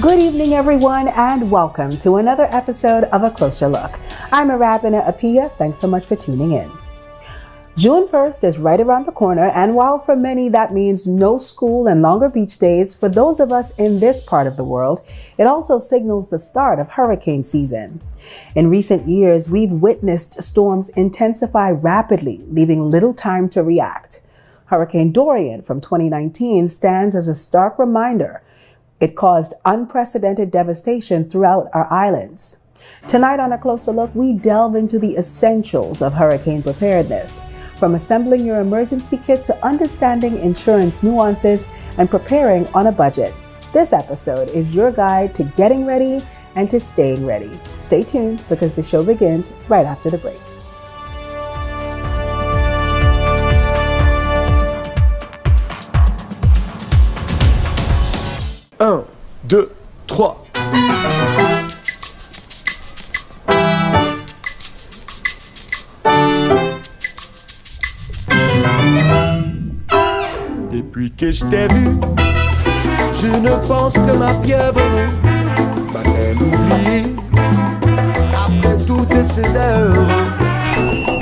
Good evening, everyone, and welcome to another episode of A Closer Look. I'm Arabina Apia. Thanks so much for tuning in. June 1st is right around the corner, and while for many that means no school and longer beach days, for those of us in this part of the world, it also signals the start of hurricane season. In recent years, we've witnessed storms intensify rapidly, leaving little time to react. Hurricane Dorian from 2019 stands as a stark reminder. It caused unprecedented devastation throughout our islands. Tonight on A Closer Look, we delve into the essentials of hurricane preparedness, from assembling your emergency kit to understanding insurance nuances and preparing on a budget. This episode is your guide to getting ready and to staying ready. Stay tuned because the show begins right after the break. Un, deux, trois. Depuis que je t'ai vu, je ne pense que ma pieuvre va-t-elle oublier. Après toutes ces heures,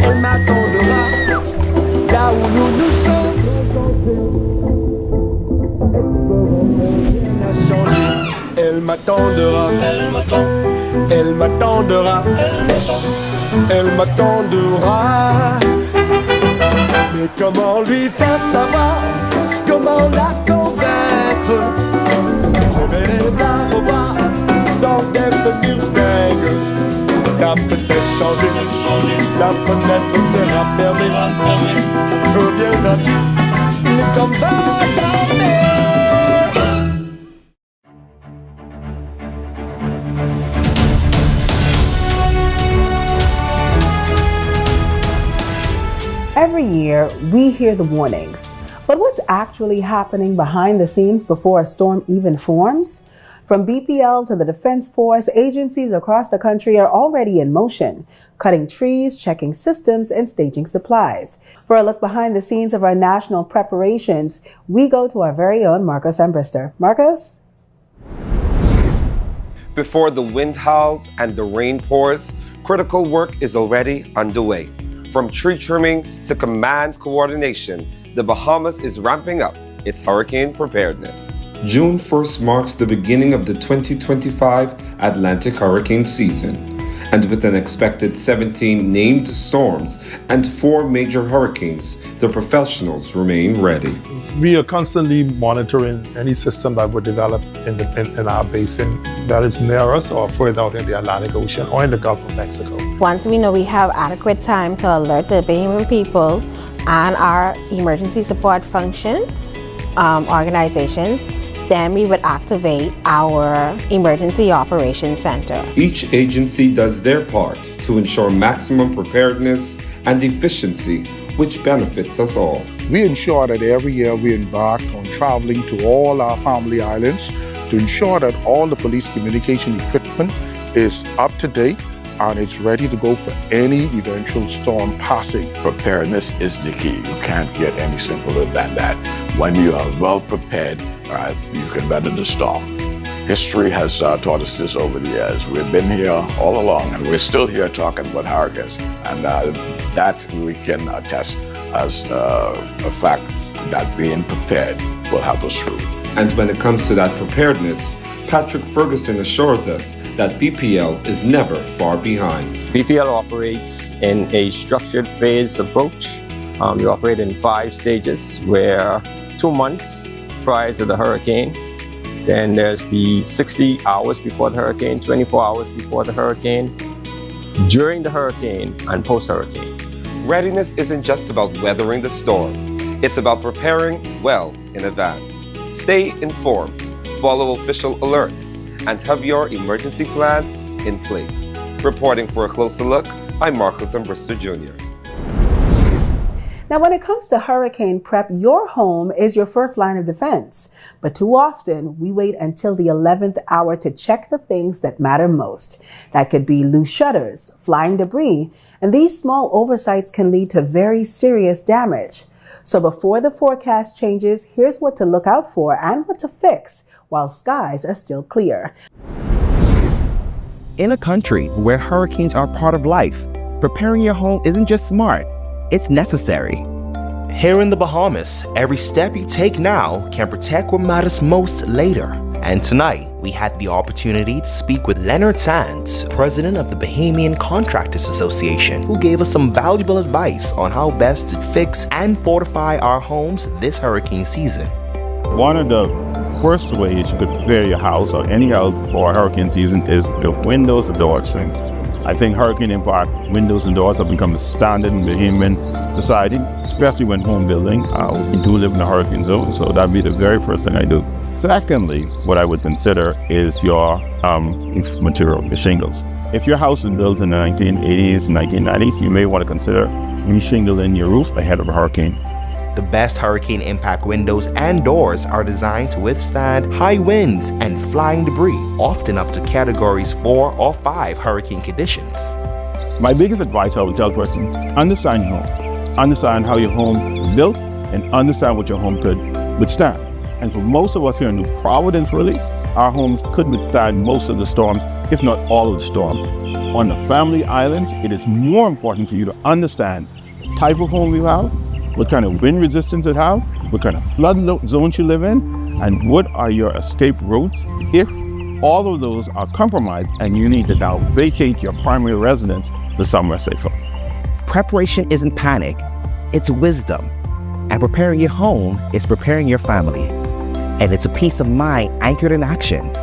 elle m'attendra là où nous nous sommes. Elle m'attendra, elle m'attendra, elle m'attendra. Mais comment lui faire savoir, comment la convaincre? Je vais la revoir sans devenir dingue. La peut-être changé, la fenêtre sera fermée. Reviendras-tu, ne t'en vas jamais. Every year, we hear the warnings, but what's actually happening behind the scenes before a storm even forms? From BPL to the Defense Force, agencies across the country are already in motion, cutting trees, checking systems, and staging supplies. For a look behind the scenes of our national preparations, we go to our very own Marcos Ambrister. Marcos? Before the wind howls and the rain pours, critical work is already underway. From tree trimming to command coordination, the Bahamas is ramping up its hurricane preparedness. June 1st marks the beginning of the 2025 Atlantic hurricane season. And with an expected 17 named storms and 4 major hurricanes, the professionals remain ready. We are constantly monitoring any system that would develop in our basin that is near us or further out in the Atlantic Ocean or in the Gulf of Mexico. Once we know we have adequate time to alert the Bahamian people and our emergency support functions, organizations, then we would activate our Emergency Operations Center. Each agency does their part to ensure maximum preparedness and efficiency, which benefits us all. We ensure that every year we embark on traveling to all our family islands to ensure that all the police communication equipment is up to date and it's ready to go for any eventual storm passing. Preparedness is the key. You can't get any simpler than that. When you are well prepared, you can weather the storm. History has taught us this over the years. We've been here all along, and we're still here talking about hurricanes, and that we can attest as a fact that being prepared will help us through. And when it comes to that preparedness, Patrick Ferguson assures us that BPL is never far behind. BPL operates in a structured phase approach. We operate in 5 stages, where 2 months prior to the hurricane, then there's the 60 hours before the hurricane, 24 hours before the hurricane, during the hurricane, and post-hurricane. Readiness isn't just about weathering the storm. It's about preparing well in advance. Stay informed, follow official alerts, and have your emergency plans in place. Reporting for A Closer Look, I'm Marcos Ambrister Jr. Now, when it comes to hurricane prep, your home is your first line of defense. But too often, we wait until the 11th hour to check the things that matter most. That could be loose shutters, flying debris, and these small oversights can lead to very serious damage. So before the forecast changes, here's what to look out for and what to fix while skies are still clear. In a country where hurricanes are part of life, preparing your home isn't just smart, it's necessary. Here in the Bahamas, every step you take now can protect what matters most later. And tonight, we had the opportunity to speak with Leonard Sands, president of the Bahamian Contractors Association, who gave us some valuable advice on how best to fix and fortify our homes this hurricane season. One of the first ways you could prepare your house or any house for a hurricane season is the windows and doors. And I think hurricane impact windows and doors have become the standard in Bahamian society, especially when home building. We do live in a hurricane zone, so that'd be the very first thing I do. Secondly, what I would consider is your material, the shingles. If your house is built in the 1980s, 1990s, you may want to consider re-shingling your roof ahead of a hurricane. The best hurricane impact windows and doors are designed to withstand high winds and flying debris, often up to categories 4 or 5 hurricane conditions. My biggest advice I would tell a person, understand your home. Understand how your home is built and understand what your home could withstand. And for most of us here in New Providence, really, our homes could withstand most of the storms, if not all of the storms. On the family islands, it is more important for you to understand the type of home you have, what kind of wind resistance it has, what kind of flood zones you live in, and what are your escape routes if all of those are compromised and you need to now vacate your primary residence to somewhere safer. Preparation isn't panic, it's wisdom. And preparing your home is preparing your family. And it's a peace of mind anchored in action.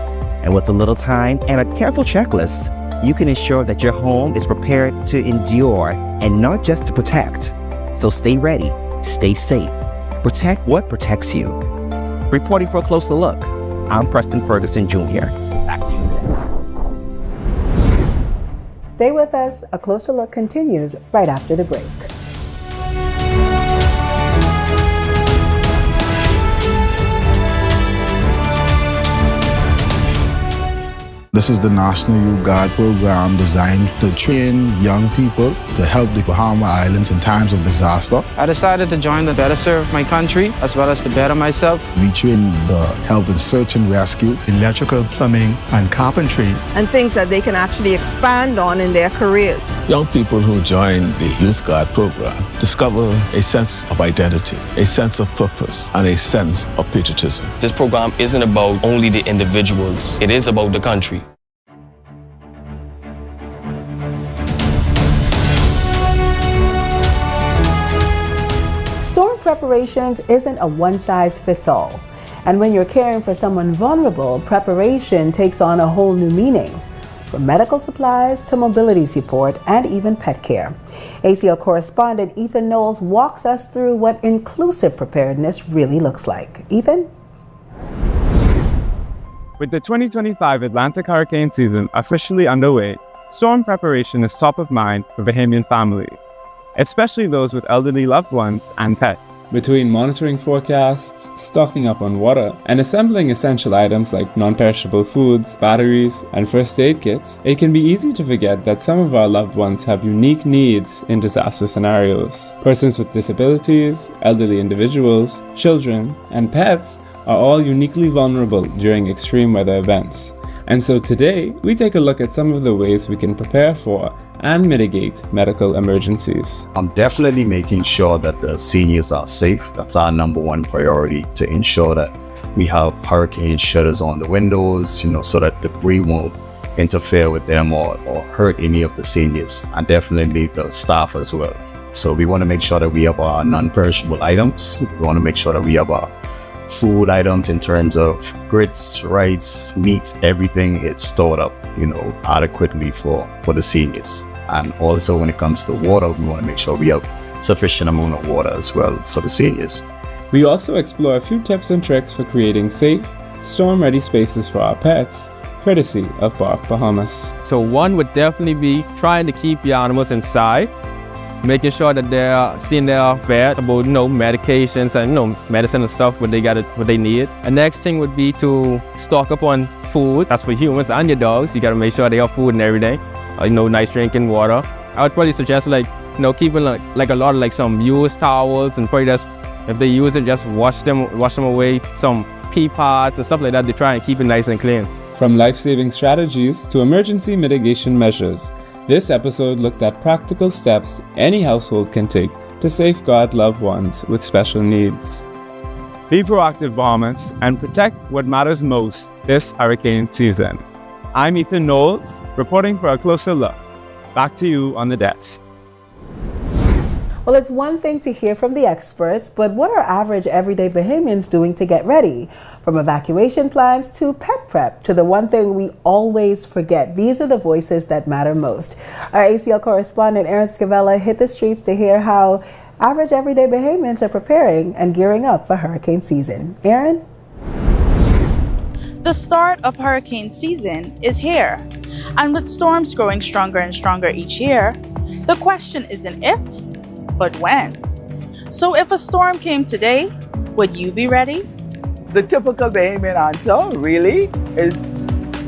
And with a little time and a careful checklist, you can ensure that your home is prepared to endure and not just to protect. So stay ready, stay safe, protect what protects you. Reporting for a closer look, I'm Preston Ferguson Jr. Back to you next. Stay with us. A closer look continues right after the break. This is the National Youth Guard program designed to train young people to help the Bahama Islands in times of disaster. I decided to join to better serve my country as well as to better myself. We train the help in search and rescue, electrical, plumbing, and carpentry, and things that they can actually expand on in their careers. Young people who join the Youth Guard program discover a sense of identity, a sense of purpose, and a sense of patriotism. This program isn't about only the individuals, it is about the country. Storm preparations isn't a one-size-fits-all. And when you're caring for someone vulnerable, preparation takes on a whole new meaning. From medical supplies to mobility support and even pet care. ACL correspondent Ethan Knowles walks us through what inclusive preparedness really looks like. Ethan? With the 2025 Atlantic hurricane season officially underway, storm preparation is top of mind for Bahamian families, especially those with elderly loved ones and pets. Between monitoring forecasts, stocking up on water, and assembling essential items like non-perishable foods, batteries, and first aid kits, it can be easy to forget that some of our loved ones have unique needs in disaster scenarios. Persons with disabilities, elderly individuals, children, and pets are all uniquely vulnerable during extreme weather events. And so today, we take a look at some of the ways we can prepare for and mitigate medical emergencies. I'm definitely making sure that the seniors are safe. That's our number one priority, to ensure that we have hurricane shutters on the windows, so that debris won't interfere with them or hurt any of the seniors, and definitely the staff as well. So we want to make sure that we have our non-perishable items. We want to make sure that we have our food items in terms of grits, rice, meats, everything is stored up, adequately for the seniors. And also when it comes to water, we want to make sure we have sufficient amount of water as well for the seniors. We also explore a few tips and tricks for creating safe, storm-ready spaces for our pets, courtesy of Bark Bahamas. So one would definitely be trying to keep your animals inside, making sure that they're seeing their vet about medications and medicine and stuff what they need. The next thing would be to stock up on food. That's for humans and your dogs. You gotta make sure they have food and everything. Nice drinking water. I would probably suggest keeping like a lot of some used towels and probably just If they use it, just wash them away. Some pea pods and stuff like that, they try and keep it nice and clean. From life-saving strategies to emergency mitigation measures, this episode looked at practical steps any household can take to safeguard loved ones with special needs. Be proactive, Bahamas, and protect what matters most this hurricane season. I'm Ethan Knowles, reporting for A Closer Look. Back to you on the desk. Well, it's one thing to hear from the experts, but what are average everyday Bahamians doing to get ready? From evacuation plans to pet prep to the one thing we always forget. These are the voices that matter most. Our ACL correspondent Aaron Scavella hit the streets to hear how average everyday Bahamians are preparing and gearing up for hurricane season. Aaron? The start of hurricane season is here. And with storms growing stronger and stronger each year, the question isn't if, but when. So if a storm came today, would you be ready? The typical Bahamian answer really is,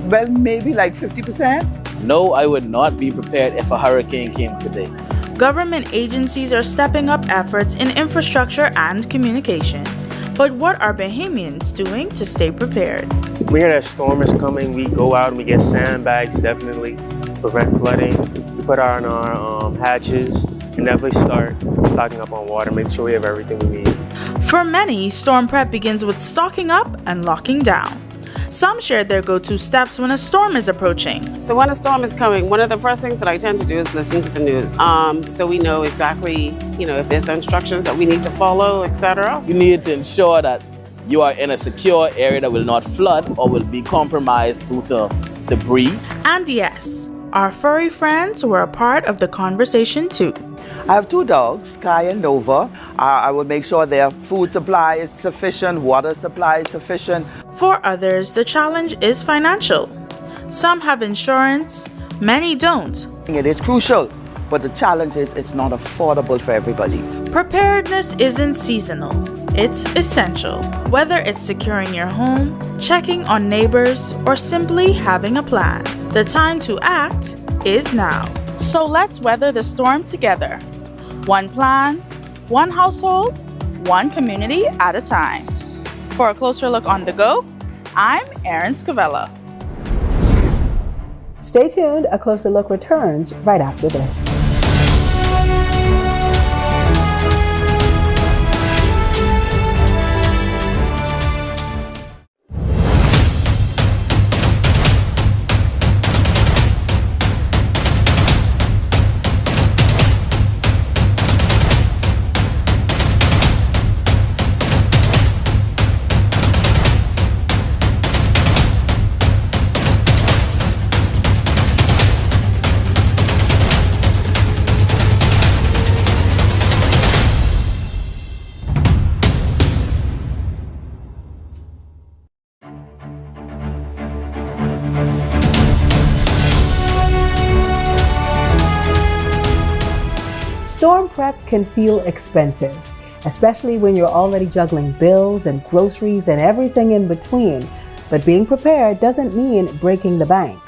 well, maybe like 50%. No, I would not be prepared if a hurricane came today. Government agencies are stepping up efforts in infrastructure and communication. But what are Bahamians doing to stay prepared? We hear that storm is coming, we go out and we get sandbags, definitely, prevent flooding. We put on our hatches and definitely start stocking up on water, make sure we have everything we need. For many, storm prep begins with stocking up and locking down. Some shared their go-to steps when a storm is approaching. So when a storm is coming, one of the first things that I tend to do is listen to the news. So we know exactly, if there's instructions that we need to follow, etc. You need to ensure that you are in a secure area that will not flood or will be compromised due to debris. And yes, our furry friends were a part of the conversation too. I have 2 dogs, Sky and Nova. I will make sure their food supply is sufficient, water supply is sufficient. For others, the challenge is financial. Some have insurance, many don't. It is crucial, but the challenge is it's not affordable for everybody. Preparedness isn't seasonal, it's essential. Whether it's securing your home, checking on neighbors, or simply having a plan, the time to act is now. So let's weather the storm together. One plan, one household, one community at a time. For A Closer Look on the go, I'm Aaron Scavella. Stay tuned. A Closer Look returns right after this. Storm prep can feel expensive, especially when you're already juggling bills and groceries and everything in between. But being prepared doesn't mean breaking the bank.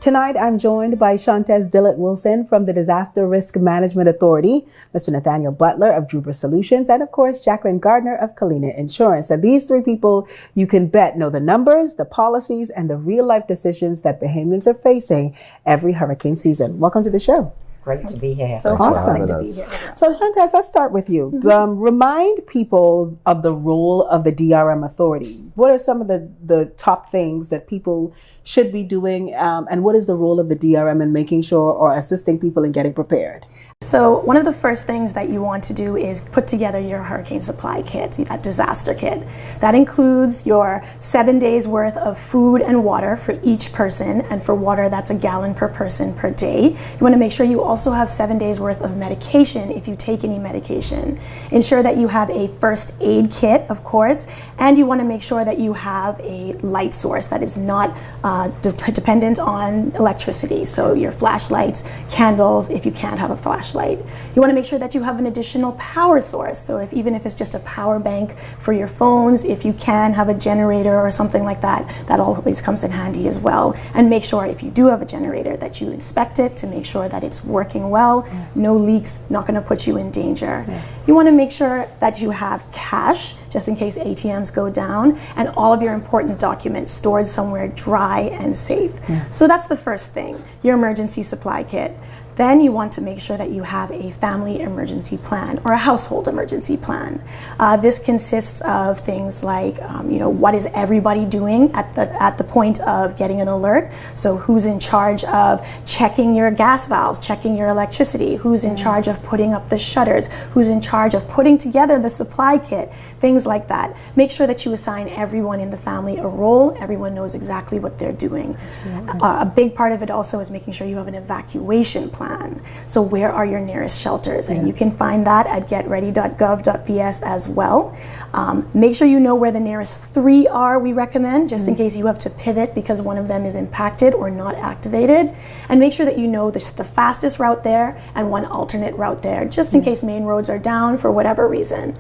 Tonight, I'm joined by Shantez Dillett-Wilson from the Disaster Risk Management Authority, Mr. Nathaniel Butler of Druber Solutions, and of course, Jacqueline Gardner of Kalina Insurance. And these 3 people, you can bet, know the numbers, the policies, and the real-life decisions that Bahamians are facing every hurricane season. Welcome to the show. Great to be here. So awesome to be here. So Shantez, let's start with you. Remind people of the role of the DRM Authority. What are some of the top things that people should be doing, and what is the role of the DRM in making sure or assisting people in getting prepared? So one of the first things that you want to do is put together your hurricane supply kit, that disaster kit. That includes your 7 days worth of food and water for each person, and for water that's 1 gallon per person per day. You want to make sure you also have 7 days worth of medication if you take any medication. Ensure that you have a first aid kit, of course, and you want to make sure that you have a light source that is not dependent on electricity. So your flashlights, candles, if you can't have a flashlight. You want to make sure that you have an additional power source. So even if it's just a power bank for your phones, if you can have a generator or something like that, that always comes in handy as well. And make sure if you do have a generator that you inspect it to make sure that it's working working well, no leaks, not going to put you in danger. You want to make sure that you have cash, just in case ATMs go down, and all of your important documents stored somewhere dry and safe. So that's the first thing, your emergency supply kit. Then you want to make sure that you have a family emergency plan or a household emergency plan. This consists of things like, what is everybody doing at the point of getting an alert? So who's in charge of checking your gas valves, checking your electricity? Who's in charge of putting up the shutters? Who's in charge of putting together the supply kit? Things like that. Make sure that you assign everyone in the family a role. Everyone knows exactly what they're doing. A big part of it also is making sure you have an evacuation plan. So where are your nearest shelters? And you can find that at getready.gov.ps as well. Make sure you know where the nearest 3 are, we recommend, just in case you have to pivot because one of them is impacted or not activated. And make sure that you know the fastest route there and one alternate route there, just in case main roads are down for whatever reason.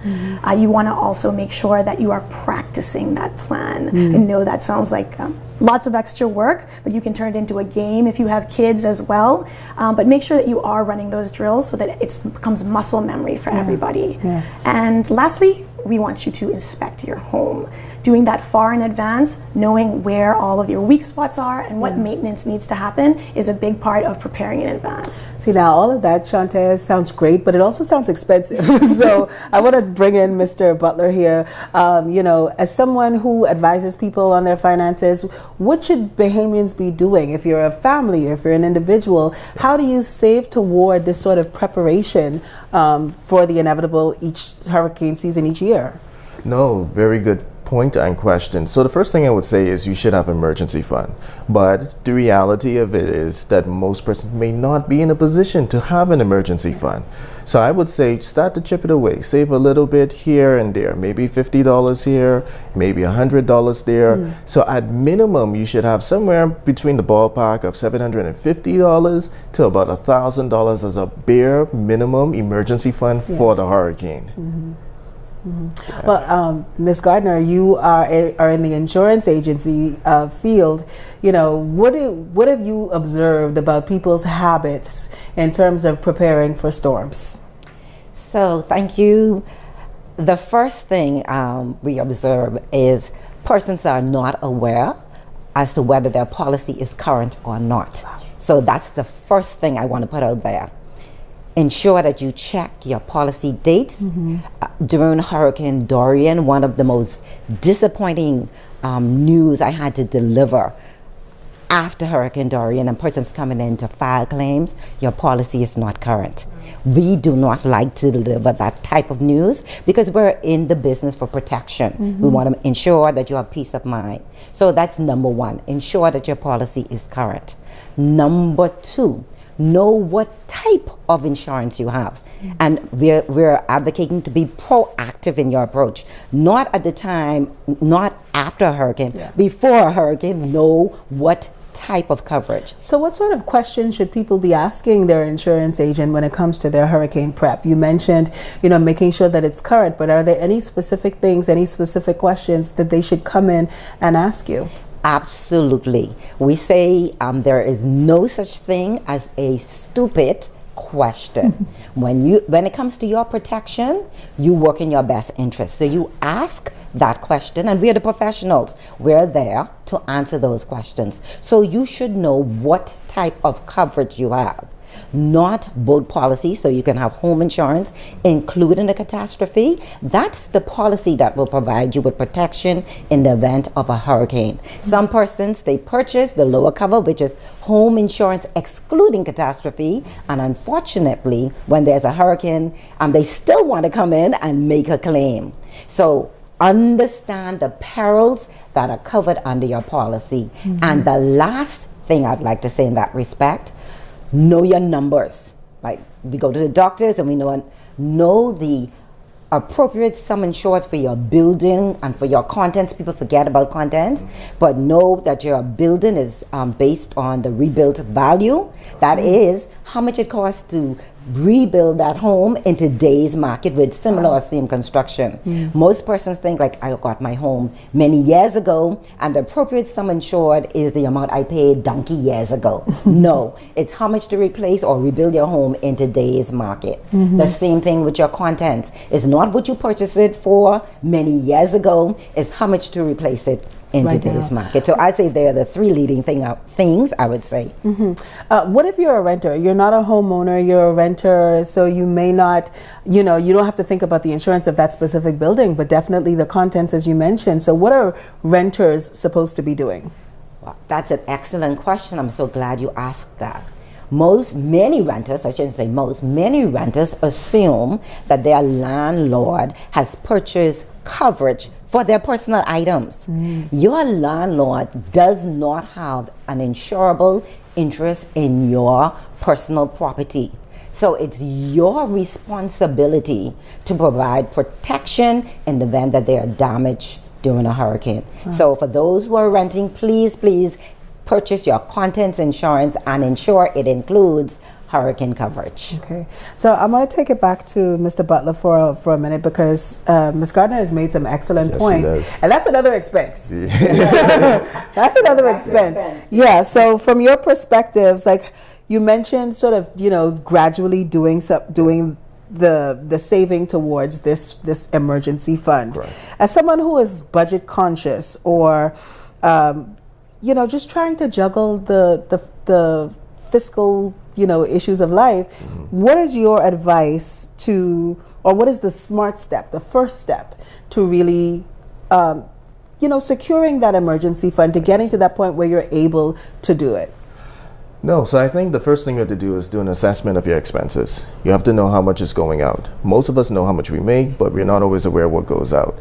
You want to also make sure that you are practicing that plan. I know that sounds like lots of extra work, but you can turn it into a game if you have kids as well. But make sure that you are running those drills so that it becomes muscle memory for everybody. And lastly, we want you to inspect your home. Doing that far in advance, knowing where all of your weak spots are and what maintenance needs to happen is a big part of preparing in advance. See, now all of that, Shantae, sounds great, but it also sounds expensive. So I want to bring in Mr. Butler here. As someone who advises people on their finances, what should Bahamians be doing? If you're a family, if you're an individual, how do you save toward this sort of preparation for the inevitable each hurricane season each year? No, very good point and question. So the first thing I would say is you should have an emergency fund. But the reality of it is that most persons may not be in a position to have an emergency fund. So I would say start to chip it away. Save a little bit here and there. Maybe $50 here, maybe $100 there. So at minimum, you should have somewhere between the ballpark of $750 to about $1,000 as a bare minimum emergency fund for the hurricane. Well, Ms. Gardner, you are in the insurance agency field. What have you observed about people's habits in terms of preparing for storms? So, thank you. The first thing we observe is persons are not aware as to whether their policy is current or not. So that's the first thing I want to put out there. Ensure that you check your policy dates. During Hurricane Dorian, one of the most disappointing news I had to deliver after Hurricane Dorian and persons coming in to file claims, your policy is not current. We do not like to deliver that type of news because we're in the business for protection. We want to ensure that you have peace of mind. So that's number one, ensure that your policy is current. Number two, know what type of insurance you have. And we're advocating to be proactive in your approach. Not at the time, not after a hurricane, before a hurricane, know what type of coverage. So what sort of questions should people be asking their insurance agent when it comes to their hurricane prep? You mentioned, making sure that it's current, but are there any specific things, any specific questions that they should come in and ask you? Absolutely. We say there is no such thing as a stupid question. When it comes to your protection, you work in your best interest. So you ask that question, and we're the professionals. We're there to answer those questions. So you should know what type of coverage you have. Not boat policy, so you can have home insurance, including a catastrophe. That's the policy that will provide you with protection in the event of a hurricane. Some persons, they purchase the lower cover, which is home insurance excluding catastrophe, and unfortunately, when there's a hurricane, they still want to come in and make a claim. So understand the perils that are covered under your policy. And the last thing I'd like to say in that respect, know your numbers. Like we go to the doctors and we know the appropriate sum insured for your building and for your contents. People forget about contents, but know that your building is based on the rebuilt value. That is how much it costs to rebuild that home in today's market with similar or same construction. Most persons think like, I got my home many years ago and the appropriate sum insured is the amount I paid donkey years ago. No, it's how much to replace or rebuild your home in today's market. The same thing with your contents. It's not what you purchased it for many years ago, it's how much to replace it in today's market. So I'd say they're the three leading things I would say. What if you're a renter? You're not a homeowner, you're a renter, so you may not, you don't have to think about the insurance of that specific building, but definitely the contents as you mentioned. So what are renters supposed to be doing? Well, that's an excellent question. I'm so glad you asked that. Many renters assume that their landlord has purchased coverage for their personal items. Your landlord does not have an insurable interest in your personal property. So it's your responsibility to provide protection in the event that they are damaged during a hurricane. So for those who are renting, please purchase your contents insurance and ensure it includes hurricane coverage. Okay, so I'm going to take it back to Mr. Butler for a minute because Ms. Gardner has made some excellent points, and that's another expense. That's another expense. Yeah. So from your perspectives, like you mentioned, sort of gradually doing the saving towards this emergency fund. Right. As someone who is budget conscious or just trying to juggle the fiscal issues of life, what is your advice or what is the smart step, the first step to really securing that emergency fund, to getting to that point where you're able to do it? No, so I think the first thing you have to do is do an assessment of your expenses. You have to know how much is going out. Most of us know how much we make, but we're not always aware what goes out.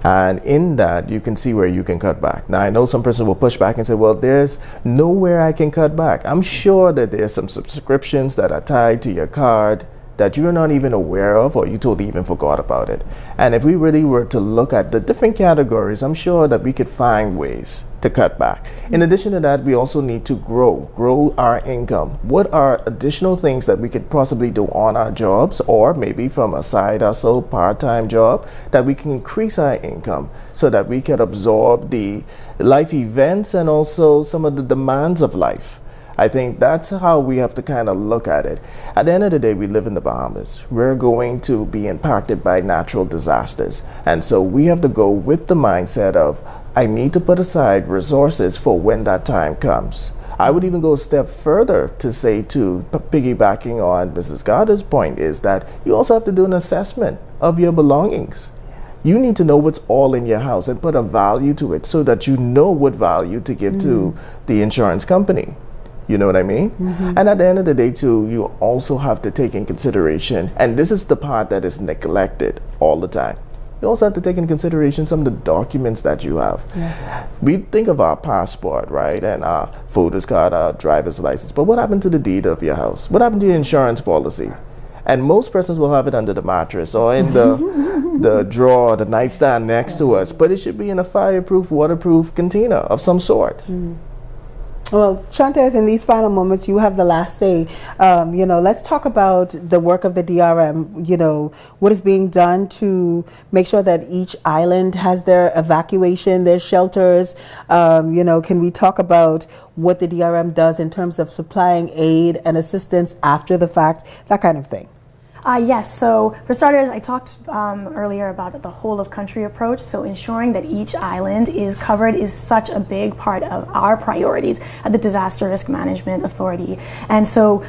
And in that, you can see where you can cut back. Now, I know some person will push back and say, well, there's nowhere I can cut back. I'm sure that there's some subscriptions that are tied to your card that you're not even aware of, or you totally even forgot about it. And if we really were to look at the different categories, I'm sure that we could find ways to cut back. In addition to that, we also need to grow our income. What are additional things that we could possibly do on our jobs, or maybe from a side hustle, part-time job, that we can increase our income so that we can absorb the life events and also some of the demands of life? I think that's how we have to kind of look at it. At the end of the day, we live in the Bahamas. We're going to be impacted by natural disasters. And so we have to go with the mindset of, I need to put aside resources for when that time comes. I would even go a step further to say, piggybacking on Mrs. Gardner's point, is that you also have to do an assessment of your belongings. You need to know what's all in your house and put a value to it so that you know what value to give to the insurance company. You know what I mean? And at the end of the day, too, you also have to take in consideration, and this is the part that is neglected all the time. You also have to take in consideration some of the documents that you have. We think of our passport, right, and our photos card, our driver's license, but what happened to the deed of your house? What happened to your insurance policy? And most persons will have it under the mattress or in the drawer, the nightstand next to us, but it should be in a fireproof, waterproof container of some sort. Well, Shantes, in these final moments, you have the last say. Let's talk about the work of the DRM. What is being done to make sure that each island has their evacuation, their shelters. Can we talk about what the DRM does in terms of supplying aid and assistance after the fact, that kind of thing? Yes, so for starters, I talked earlier about the whole of country approach. So ensuring that each island is covered is such a big part of our priorities at the Disaster Risk Management Authority. And so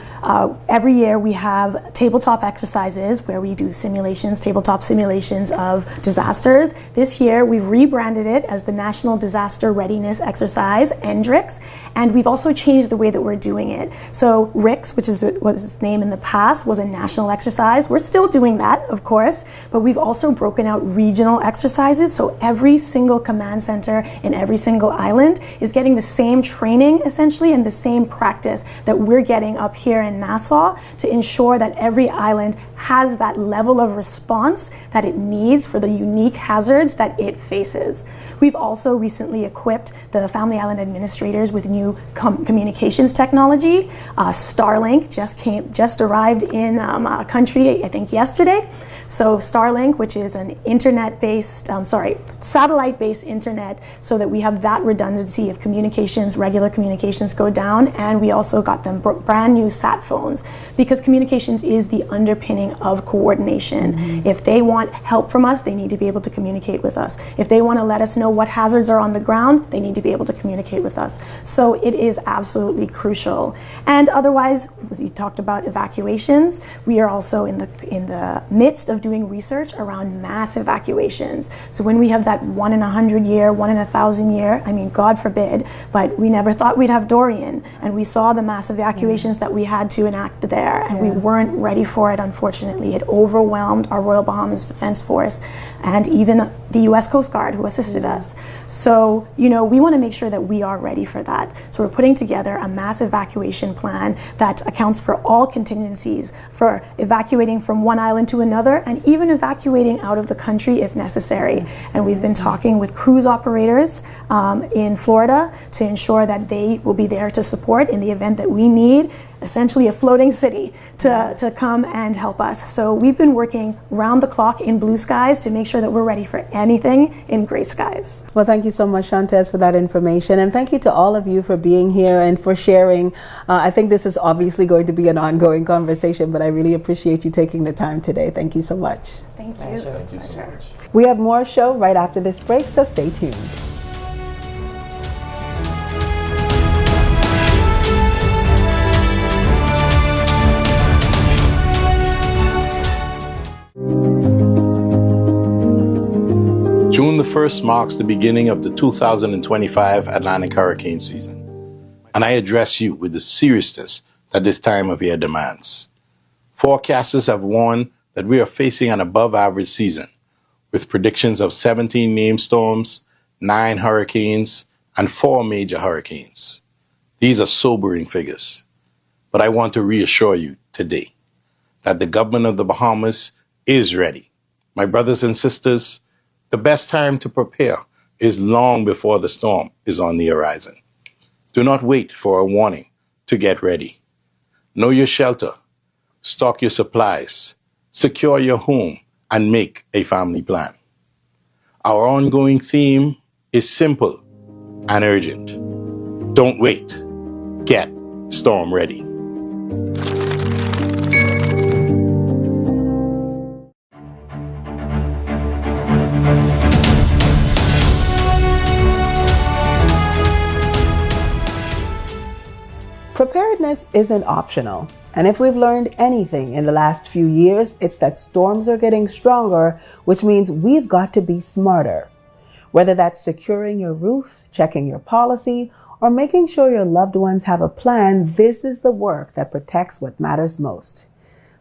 every year we have tabletop exercises where we do tabletop simulations of disasters. This year we've rebranded it as the National Disaster Readiness Exercise, NDRIX, and we've also changed the way that we're doing it. So RIX, which was its name in the past, was a national exercise exercise. We're still doing that, of course, but we've also broken out regional exercises. So every single command center in every single island is getting the same training, essentially, and the same practice that we're getting up here in Nassau to ensure that every island has that level of response that it needs for the unique hazards that it faces. We've also recently equipped the Family Island administrators with new communications technology. Starlink just arrived in country, I think yesterday. So Starlink, which is an satellite-based internet, so that we have that redundancy if communications, regular communications go down, and we also got them brand new sat phones, because communications is the underpinning of coordination. If they want help from us, they need to be able to communicate with us. If they want to let us know what hazards are on the ground, they need to be able to communicate with us. So it is absolutely crucial. And otherwise, we talked about evacuations. We are also in the midst of doing research around mass evacuations. So when we have that 1 in 100 year, 1 in 1,000 year, I mean, God forbid, but we never thought we'd have Dorian, and we saw the mass evacuations that we had to enact there, and we weren't ready for it, unfortunately. It overwhelmed our Royal Bahamas Defense Force and even the U.S. Coast Guard, who assisted us. So, we want to make sure that we are ready for that. So we're putting together a mass evacuation plan that accounts for all contingencies, for evacuating from one island to another, and even evacuating out of the country if necessary. And we've been talking with cruise operators in Florida to ensure that they will be there to support in the event that we need essentially a floating city to come and help us. So we've been working round the clock in blue skies to make sure that we're ready for anything in gray skies. Well, thank you so much, Shantez, for that information. And thank you to all of you for being here and for sharing. I think this is obviously going to be an ongoing conversation, but I really appreciate you taking the time today. Thank you so much. Thank you. Thank you so much. We have more show right after this break, so stay tuned. June the 1st marks the beginning of the 2025 Atlantic hurricane season, and I address you with the seriousness that this time of year demands. Forecasters have warned that we are facing an above-average season, with predictions of 17 named storms, 9 hurricanes, and 4 major hurricanes. These are sobering figures, but I want to reassure you today that the government of the Bahamas is ready. My brothers and sisters, the best time to prepare is long before the storm is on the horizon. Do not wait for a warning to get ready. Know your shelter, stock your supplies, secure your home, and make a family plan. Our ongoing theme is simple and urgent. Don't wait. Get storm ready. Preparedness isn't optional, and if we've learned anything in the last few years, it's that storms are getting stronger, which means we've got to be smarter. Whether that's securing your roof, checking your policy, or making sure your loved ones have a plan, this is the work that protects what matters most.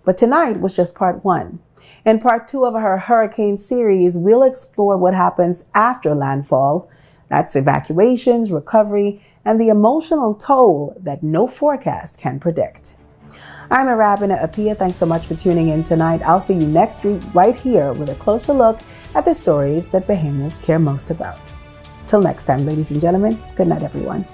But tonight was just part 1. In part 2 of our hurricane series, we'll explore what happens after landfall. That's evacuations, recovery, and the emotional toll that no forecast can predict. I'm Arabina Apia. Thanks so much for tuning in tonight. I'll see you next week right here with a closer look at the stories that Bahamians care most about. Till next time, ladies and gentlemen, good night, everyone.